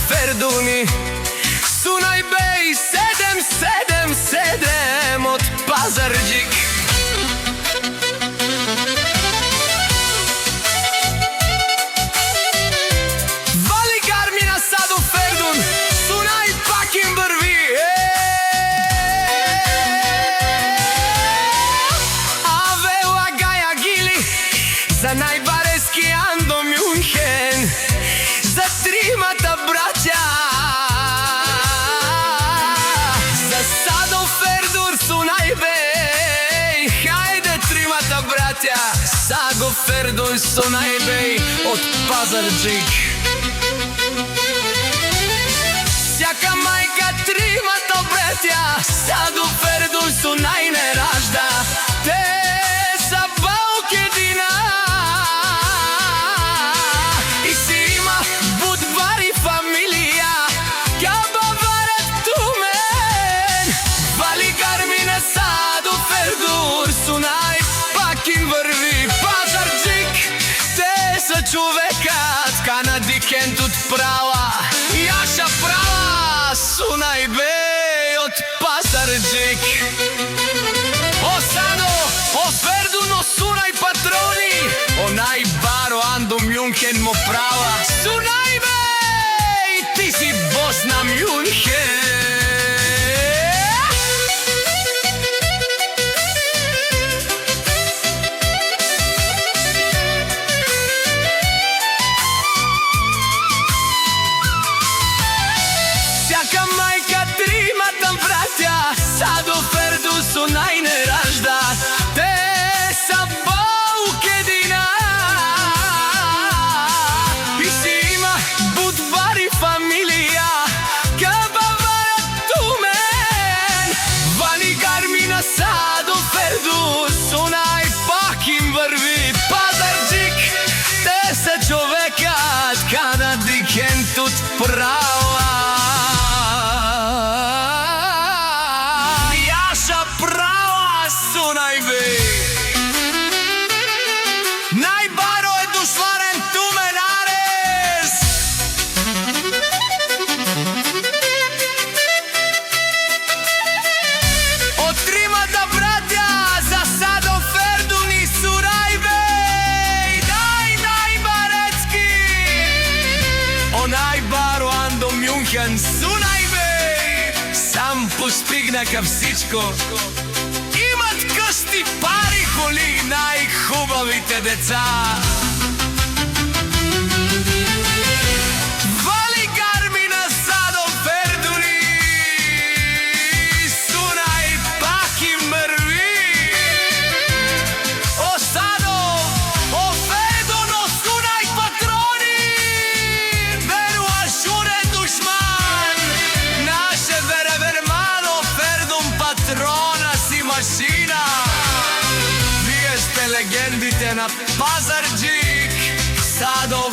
Ferduni. Sunaj bej 777 od Pazarđik. Vali Garmina sad u Ferdun, Sunaj pakim brvi. Aveva Gaja Gili, za najbareski Ando München, za trimata braća. Za Sado Ferdur Sunaj bej, hajde trimata braća. Sago Ferdur Sunaj bej od Pazarđik. Всяка майка тримата братя, Саго Ferdur Sunaj ne ražda. Te sa Baukedina i sima Budvari familija, Kabavarat tumen. Vali Garmina Sado Ferdur Sunaj pakin vrvi Pazarđik. Te sa čuvekat Kanadiken tut prava, Jaša prava Sunaj bej od Pazarđik. O Sado, o Ferdun, o Sunaj patroni, onaj baro Ando München mo prava. Sunaj bej, ti si Bosna München. Всяка майка тримата братя, Саго Ferdur Sunaj ne ražda. Te sa Baukedina i sima Budvari familija, Kabavarat tumen. Vali Garmina Sado Ferdur Sunaj pakim vrvi Pazarđik. Te sa čovekat Kanadiken tut prava, Jaša prava Sunaj bej. Najbaro je dušvaren tumenares. Od trimata bratja, za Sado Ferdun i Sunaj bej. Najbarecki, onaj baro Ando München Sunaj bej. Сам постигнаха всичко. Имат къщи, пари, коли, най-хубавите деца. Вали Гармина Садо Фердуни, Sunaj pakim vrvi. O Sado, o Ferdun, o Sunaj patroni, veru ažure dušman. Naše veremano Ferdun patrona si mašina. Вие сте легендите на Пазарджик. Садо